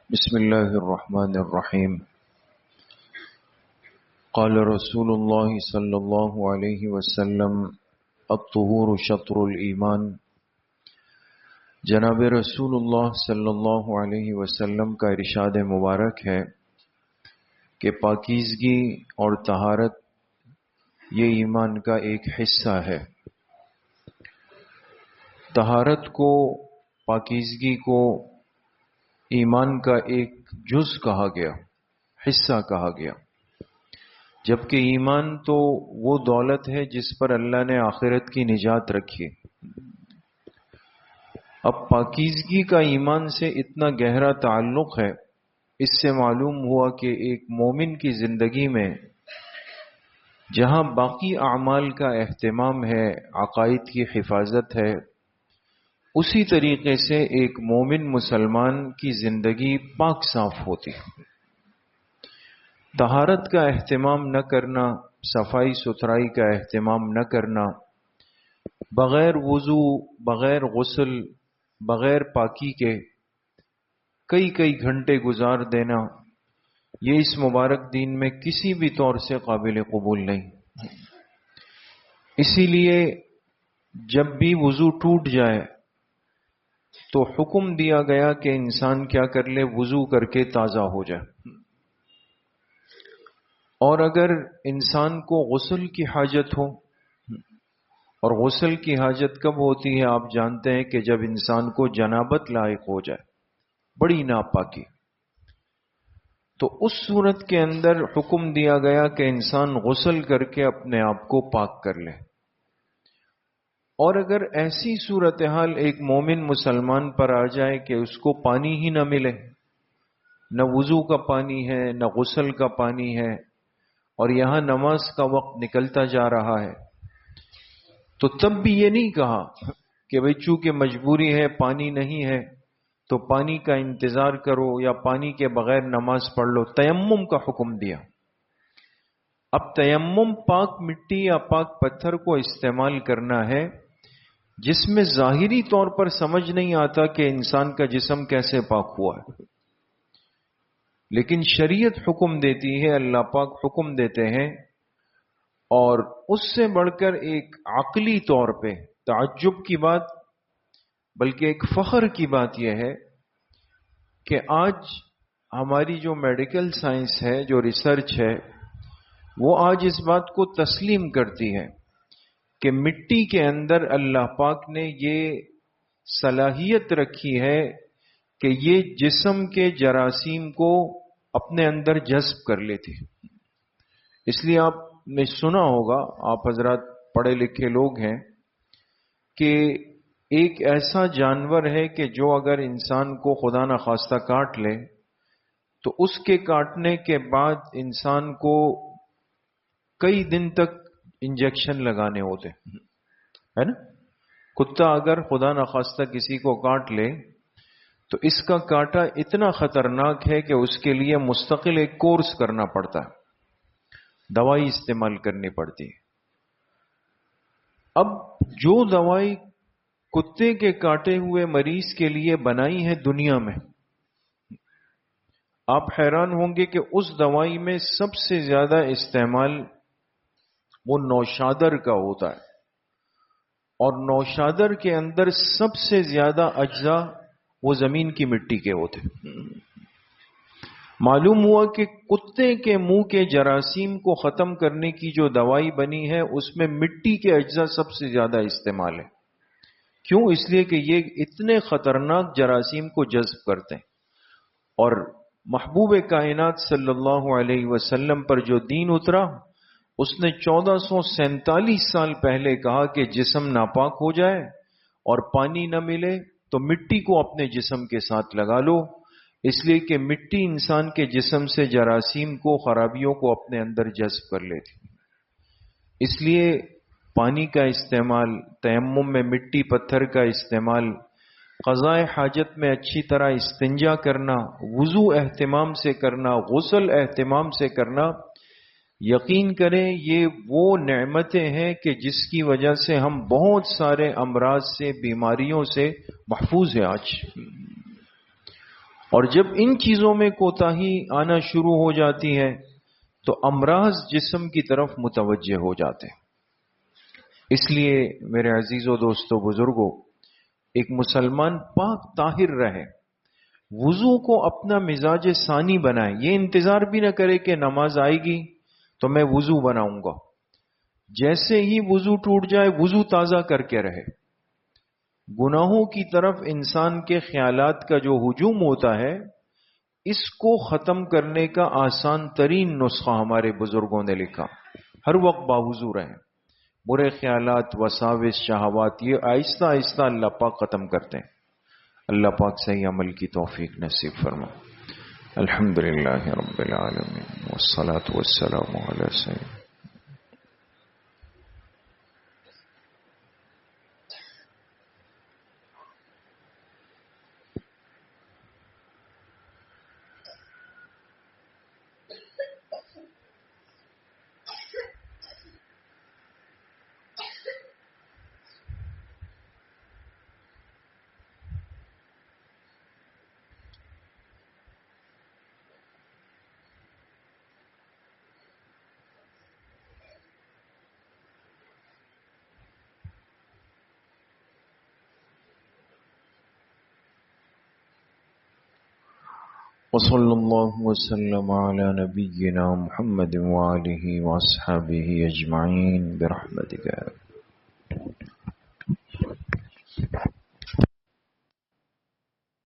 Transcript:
بسم الله الرحمن الرحيم. قال رسول الله صلى الله عليه وسلم الطهور شطر الایمان. جناب رسول اللہ صلی اللہ علیہ وسلم کا ارشاد مبارک ہے کہ پاکیزگی اور طہارت یہ ایمان کا ایک حصہ ہے. طہارت کو، پاکیزگی کو ایمان کا ایک جز کہا گیا، حصہ کہا گیا، جبکہ ایمان تو وہ دولت ہے جس پر اللہ نے آخرت کی نجات رکھی. اب پاکیزگی کا ایمان سے اتنا گہرا تعلق ہے، اس سے معلوم ہوا کہ ایک مومن کی زندگی میں جہاں باقی اعمال کا اہتمام ہے، عقائد کی حفاظت ہے، اسی طریقے سے ایک مومن مسلمان کی زندگی پاک صاف ہوتی ہے. طہارت کا اہتمام نہ کرنا، صفائی ستھرائی کا اہتمام نہ کرنا، بغیر وضو، بغیر غسل، بغیر پاکی کے کئی گھنٹے گزار دینا، یہ اس مبارک دین میں کسی بھی طور سے قابل قبول نہیں. اسی لیے جب بھی وضو ٹوٹ جائے تو حکم دیا گیا کہ انسان کیا کر لے، وضو کر کے تازہ ہو جائے. اور اگر انسان کو غسل کی حاجت ہو، اور غسل کی حاجت کب ہوتی ہے آپ جانتے ہیں کہ جب انسان کو جنابت لاحق ہو جائے، بڑی ناپاکی، تو اس صورت کے اندر حکم دیا گیا کہ انسان غسل کر کے اپنے آپ کو پاک کر لے. اور اگر ایسی صورتحال ایک مومن مسلمان پر آ جائے کہ اس کو پانی ہی نہ ملے، نہ وضو کا پانی ہے، نہ غسل کا پانی ہے، اور یہاں نماز کا وقت نکلتا جا رہا ہے، تو تب بھی یہ نہیں کہا کہ بھئی چونکہ مجبوری ہے، پانی نہیں ہے تو پانی کا انتظار کرو یا پانی کے بغیر نماز پڑھ لو. تیمم کا حکم دیا. اب تیمم پاک مٹی یا پاک پتھر کو استعمال کرنا ہے جس میں ظاہری طور پر سمجھ نہیں آتا کہ انسان کا جسم کیسے پاک ہوا ہے، لیکن شریعت حکم دیتی ہے، اللہ پاک حکم دیتے ہیں. اور اس سے بڑھ کر ایک عقلی طور پہ تعجب کی بات، بلکہ ایک فخر کی بات یہ ہے کہ آج ہماری جو میڈیکل سائنس ہے، جو ریسرچ ہے، وہ آج اس بات کو تسلیم کرتی ہے کہ مٹی کے اندر اللہ پاک نے یہ صلاحیت رکھی ہے کہ یہ جسم کے جراثیم کو اپنے اندر جذب کر لیتی. اس لیے آپ نے سنا ہوگا، آپ حضرات پڑھے لکھے لوگ ہیں، کہ ایک ایسا جانور ہے کہ جو اگر انسان کو خدا نخواستہ کاٹ لے تو اس کے کاٹنے کے بعد انسان کو کئی دن تک انجیکشن لگانے ہوتے ہے نا. کتا اگر خدا نخواستہ کسی کو کاٹ لے تو اس کا کاٹا اتنا خطرناک ہے کہ اس کے لیے مستقل ایک کورس کرنا پڑتا ہے، دوائی استعمال کرنی پڑتی ہے. اب جو دوائی کتے کے کاٹے ہوئے مریض کے لیے بنائی ہے دنیا میں، آپ حیران ہوں گے کہ اس دوائی میں سب سے زیادہ استعمال وہ نوشادر کا ہوتا ہے، اور نوشادر کے اندر سب سے زیادہ اجزاء وہ زمین کی مٹی کے ہوتے ہیں. معلوم ہوا کہ کتے کے منہ کے جراثیم کو ختم کرنے کی جو دوائی بنی ہے اس میں مٹی کے اجزاء سب سے زیادہ استعمال ہے. کیوں؟ اس لیے کہ یہ اتنے خطرناک جراثیم کو جذب کرتے ہیں. اور محبوب کائنات صلی اللہ علیہ وسلم پر جو دین اترا، اس نے 1447 سال پہلے کہا کہ جسم ناپاک ہو جائے اور پانی نہ ملے تو مٹی کو اپنے جسم کے ساتھ لگا لو، اس لیے کہ مٹی انسان کے جسم سے جراثیم کو، خرابیوں کو اپنے اندر جذب کر لیتی. اس لیے پانی کا استعمال، تیمم میں مٹی پتھر کا استعمال، قضاء حاجت میں اچھی طرح استنجا کرنا، وضو اہتمام سے کرنا، غسل اہتمام سے کرنا، یقین کریں یہ وہ نعمتیں ہیں کہ جس کی وجہ سے ہم بہت سارے امراض سے، بیماریوں سے محفوظ ہیں آج. اور جب ان چیزوں میں کوتاہی آنا شروع ہو جاتی ہے تو امراض جسم کی طرف متوجہ ہو جاتے ہیں۔ اس لیے میرے عزیزوں، دوستوں، بزرگوں، ایک مسلمان پاک طاہر رہے، وضو کو اپنا مزاج ثانی بنائے، یہ انتظار بھی نہ کرے کہ نماز آئے گی تو میں وضو بناؤں گا، جیسے ہی وضو ٹوٹ جائے وضو تازہ کر کے رہے۔ گناہوں کی طرف انسان کے خیالات کا جو ہجوم ہوتا ہے، اس کو ختم کرنے کا آسان ترین نسخہ ہمارے بزرگوں نے لکھا، ہر وقت باوضو رہیں۔ برے خیالات، وساوس، شہوات، یہ آہستہ آہستہ اللہ پاک ختم کرتے ہیں۔ اللہ پاک صحیح عمل کی توفیق نصیب فرما۔ الحمدللہ رب العالمین والصلاة والسلام علی سیدنا۔ وصلی اللہ وسلم علی نبینا محمد وآلہ واصحابہ اجمعین برحمتک۔